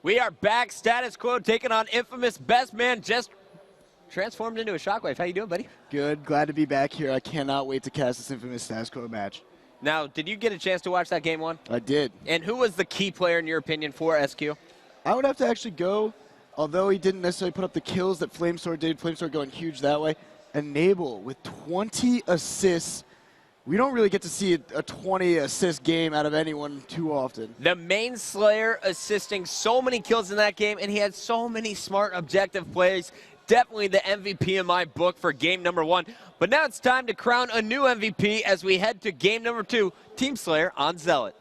We are back. Status Quo taking on Infamous. Best man just transformed into a Shockwave. How you doing, buddy? Good. Glad to be back here. I cannot wait to cast this Infamous Status Quo match. Now, did you get a chance to watch that game one? I did. And who was the key player, in your opinion, for SQ? I would have to actually go, although he didn't necessarily put up the kills that Flamesword did, Flamesword going huge that way, Enable with 20 assists. We don't really get to see a 20-assist game out of anyone too often. The main Slayer assisting so many kills in that game, and he had so many smart, objective plays. Definitely the MVP in my book for game number one. But now it's time to crown a new MVP as we head to game number two, Team Slayer on Zealot.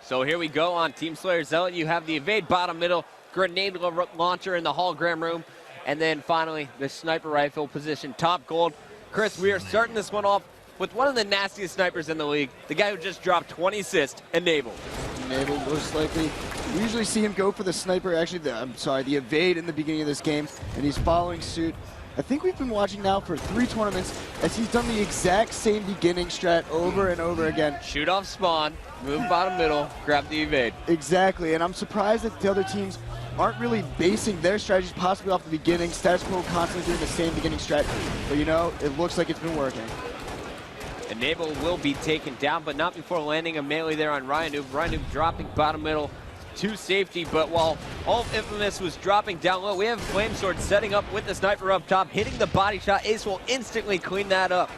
So here we go on Team Slayer Zealot. You have the evade bottom middle, grenade launcher in the hologram room, and then finally the sniper rifle position top gold. Chris, we are starting this one off with one of the nastiest snipers in the league, the guy who just dropped 20 assists, Enable. Enable most likely. We usually see him go for the sniper, actually, the evade in the beginning of this game, and he's following suit. I think we've been watching now for 3 tournaments as he's done the exact same beginning strat over and over again. Shoot off spawn, move bottom middle, grab the evade. Exactly, and I'm surprised that the other teams aren't really basing their strategies possibly off the beginning. Status Quo constantly doing the same beginning strat, but you know, it looks like it's been working. Enable will be taken down, but not before landing a melee there on Ryan. Ryan dropping bottom middle to safety, but while all of Infamous was dropping down low, we have Flamesword setting up with the sniper up top, hitting the body shot. Ace will instantly clean that up.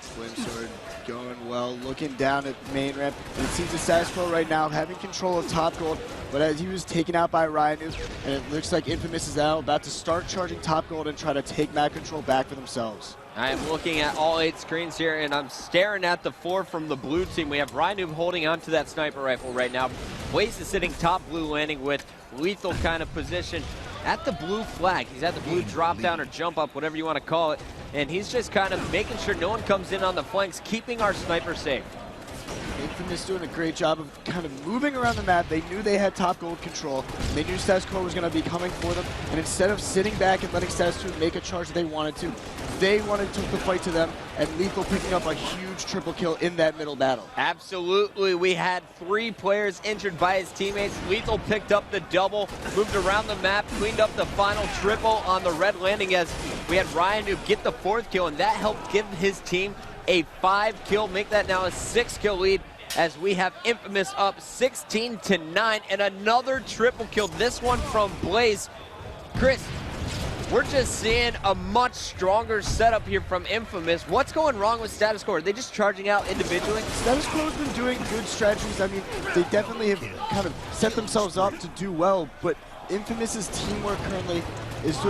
Flamesword going well, looking down at main ramp. And it seems the Status Quo right now having control of top gold, but as he was taken out by Ryan, and it looks like Infamous is now about to start charging top gold and try to take map control back for themselves. I am looking at all 8 screens here, and I'm staring at the 4 from the blue team. We have Ryan holding on to that sniper rifle right now. Blaze is sitting top blue, landing with lethal kind of position at the blue flag. He's at the blue drop down or jump up, whatever you want to call it. And he's just kind of making sure no one comes in on the flanks, keeping our sniper safe. Infamous doing a great job of kind of moving around the map. They knew they had top gold control. They knew Status Quo was going to be coming for them. And instead of sitting back and letting Status Quo make a charge that they wanted to, they wanted to take the fight to them, and Lethal picking up a huge triple kill in that middle battle. Absolutely. We had 3 players injured by his teammates. Lethal picked up the double, moved around the map, cleaned up the final triple on the red landing as we had Ryan get the 4th kill, and that helped give his team a 5-kill, make that now a 6-kill lead as we have Infamous up 16-9, and another triple kill, this one from Blaze. Chris, we're just seeing a much stronger setup here from Infamous. What's going wrong with Status Quo? Are they just charging out individually? Status Quo has been doing good strategies. I mean, they definitely have kind of set themselves up to do well, but Infamous's teamwork currently is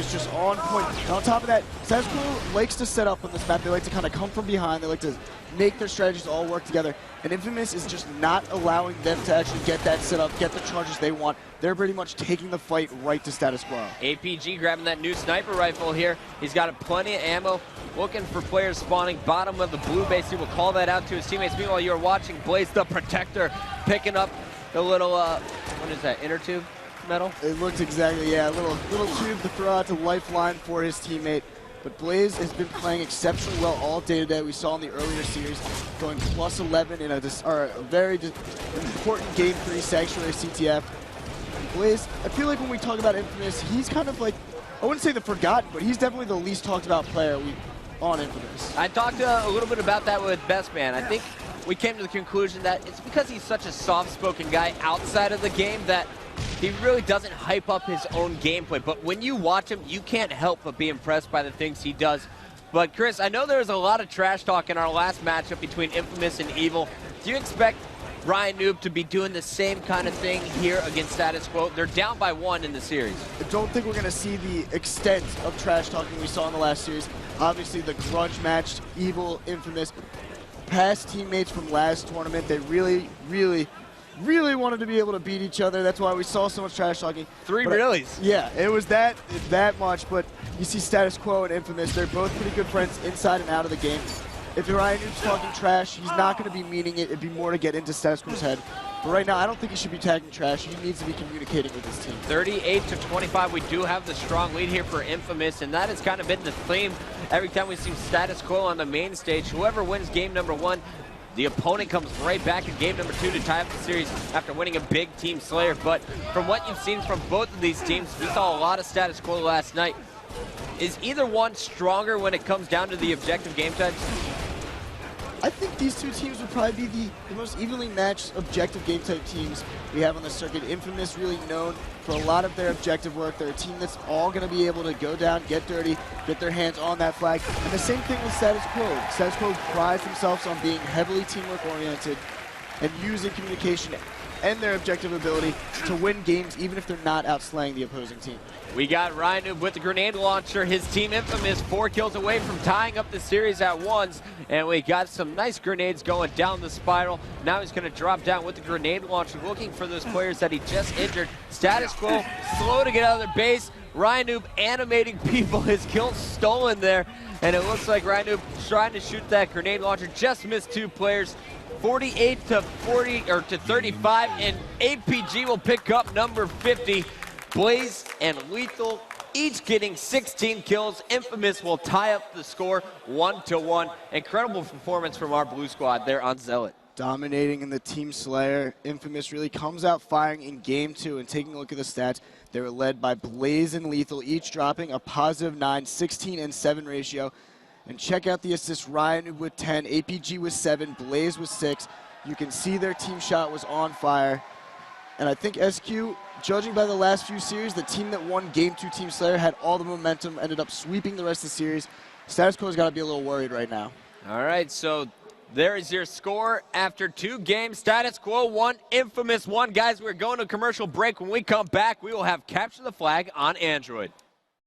just on point. And on top of that, Status Quo likes to set up on this map. They like to kind of come from behind. They like to make their strategies all work together. And Infamous is just not allowing them to actually get that set up, get the charges they want. They're pretty much taking the fight right to Status Quo. APG grabbing that new sniper rifle here. He's got plenty of ammo, looking for players spawning bottom of the blue base. He will call that out to his teammates. Meanwhile, you're watching Blaze the Protector picking up the little, what is that, inner tube metal? It looks exactly, yeah, a little tube to throw out to lifeline for his teammate. But Blaze has been playing exceptionally well all day today. We saw in the earlier series going plus 11 in a very important Game 3 Sanctuary CTF. Blaze, I feel like when we talk about Infamous, he's kind of like, I wouldn't say the forgotten, but he's definitely the least talked about player on Infamous. I talked a little bit about that with Best Man. I think we came to the conclusion that it's because he's such a soft-spoken guy outside of the game that he really doesn't hype up his own gameplay, but when you watch him, you can't help but be impressed by the things he does. But Chris, I know there was a lot of trash talk in our last matchup between Infamous and Evil. Do you expect Ryan Noob to be doing the same kind of thing here against Status Quo? They're down by 1 in the series. I don't think we're going to see the extent of trash talking we saw in the last series. Obviously, the grudge match, Evil, Infamous, past teammates from last tournament, they really wanted to be able to beat each other. That's why we saw so much trash talking. 3 reallys. Yeah, it was that much, but you see Status Quo and Infamous, they're both pretty good friends inside and out of the game. if Ryan Noob's talking trash, he's not going to be meaning it. It'd be more to get into Status Quo's head. But right now, I don't think he should be tagging trash. He needs to be communicating with his team. 38-25, we do have the strong lead here for Infamous, and that has kind of been the theme every time we've seen Status Quo on the main stage. Whoever wins game number 1, the opponent comes right back in game number 2 to tie up the series after winning a big team slayer. But from what you've seen from both of these teams, we saw a lot of Status Quo last night. Is either one stronger when it comes down to the objective game types? I think these two teams would probably be the most evenly matched objective game type teams we have on the circuit. Infamous really known for a lot of their objective work. They're a team that's all going to be able to go down, get dirty, get their hands on that flag. And the same thing with Status Quo. Status Quo prides themselves on being heavily teamwork oriented and using communication and their objective ability to win games even if they're not outslaying the opposing team. We got Ryan Noob with the grenade launcher. His team Infamous 4 kills away from tying up the series at ones. And we got some nice grenades going down the spiral. Now he's going to drop down with the grenade launcher, looking for those players that he just injured. Status Quo slow to get out of their base. Ryan Noob animating people. His kill stolen there. And it looks like Ryan Noob trying to shoot that grenade launcher. Just missed 2 players. 48-35, and APG will pick up number 50. Blaze and Lethal each getting 16 kills. Infamous will tie up the score 1-1. Incredible performance from our blue squad there on Zealot. Dominating in the Team Slayer. Infamous really comes out firing in game 2, and taking a look at the stats, they were led by Blaze and Lethal, each dropping a +9, 16 and 7 ratio. And check out the assists. Ryan with 10, APG with 7, Blaze with 6. You can see their team shot was on fire. And I think SQ, judging by the last few series, the team that won Game 2 Team Slayer had all the momentum, ended up sweeping the rest of the series. Status Quo's got to be a little worried right now. All right, so there is your score after 2 games. Status Quo 1, Infamous 1. Guys, we're going to a commercial break. When we come back, we will have Capture the Flag on Android.